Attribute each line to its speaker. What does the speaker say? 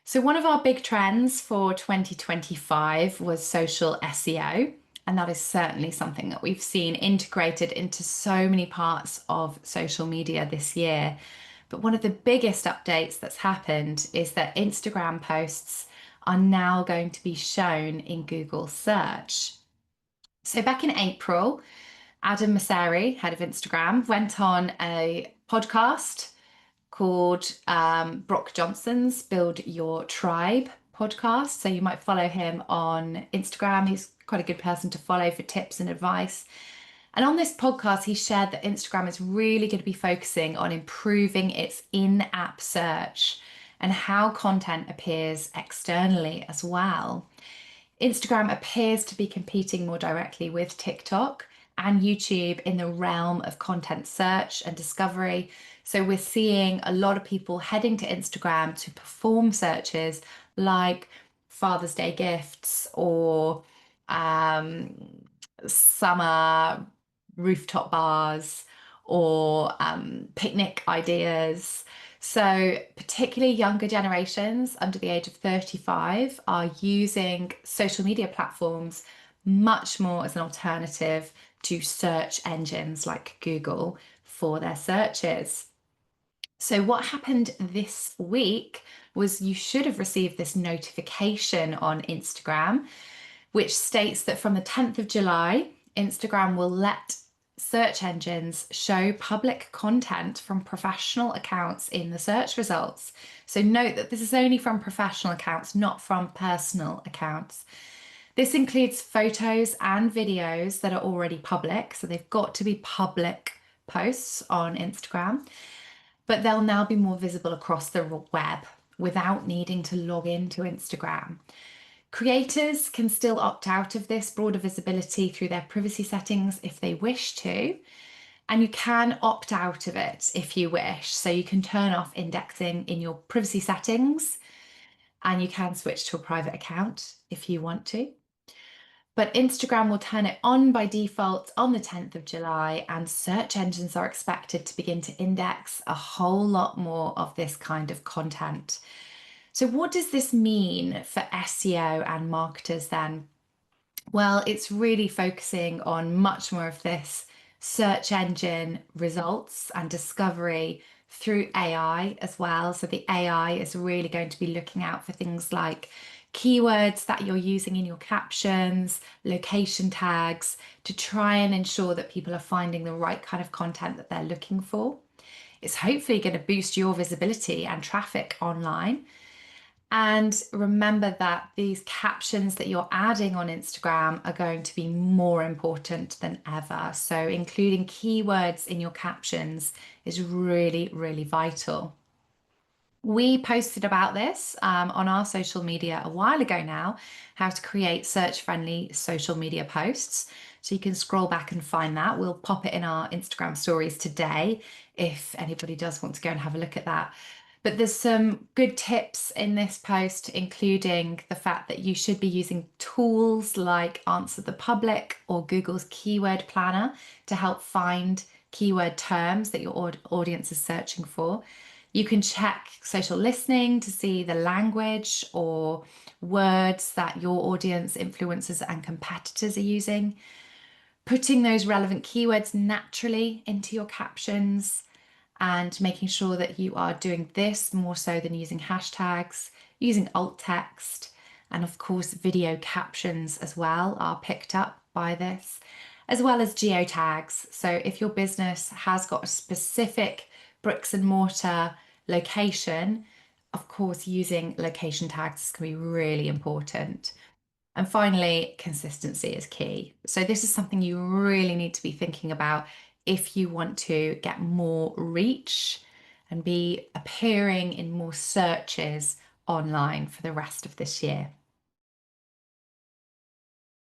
Speaker 1: So, one of our big trends for 2025 was social SEO. And that is certainly something that we've seen integrated into so many parts of social media this year. But one of the biggest updates that's happened is that Instagram posts are now going to be shown in Google search. So, back in April, Adam Mosseri, head of Instagram, went on a podcast called Brock Johnson's Build Your Tribe podcast. So you might follow him on Instagram. He's quite a good person to follow for tips and advice. And on this podcast, he shared that Instagram is really going to be focusing on improving its in-app search and how content appears externally as well. Instagram appears to be competing more directly with TikTok and YouTube in the realm of content search and discovery. So we're seeing a lot of people heading to Instagram to perform searches like Father's Day gifts or summer rooftop bars or picnic ideas. So, particularly younger generations under the age of 35 are using social media platforms much more as an alternative to search engines like Google for their searches. So, what happened this week was you should have received this notification on Instagram, which states that from the 10th of July, Instagram will let search engines show public content from professional accounts in the search results. So note that this is only from professional accounts, not from personal accounts. This includes photos and videos that are already public. So they've got to be public posts on Instagram, but they'll now be more visible across the web without needing to log into Instagram. Creators can still opt out of this broader visibility through their privacy settings if they wish to, and you can opt out of it if you wish. So you can turn off indexing in your privacy settings and you can switch to a private account if you want to. But Instagram will turn it on by default on the 10th of July, and search engines are expected to begin to index a whole lot more of this kind of content. So, what does this mean for SEO and marketers then? Well, it's really focusing on much more of this search engine results and discovery through AI as well. So, the AI is really going to be looking out for things like keywords that you're using in your captions, location tags to try and ensure that people are finding the right kind of content that they're looking for. It's hopefully going to boost your visibility and traffic online. And remember that these captions that you're adding on Instagram are going to be more important than ever. So, including keywords in your captions is really, really vital. We posted about this on our social media a while ago now, how to create search-friendly social media posts. So you can scroll back and find that. We'll pop it in our Instagram stories today if anybody does want to go and have a look at that. But there's some good tips in this post, including the fact that you should be using tools like Answer the Public or Google's Keyword Planner to help find keyword terms that your audience is searching for. You can check social listening to see the language or words that your audience, influencers, and competitors are using. Putting those relevant keywords naturally into your captions and making sure that you are doing this more so than using hashtags, using alt text, and of course, video captions as well are picked up by this, as well as geotags. So if your business has got a specific bricks and mortar location, of course, using location tags can be really important. And finally, consistency is key. So this is something you really need to be thinking about if you want to get more reach and be appearing in more searches online for the rest of this year.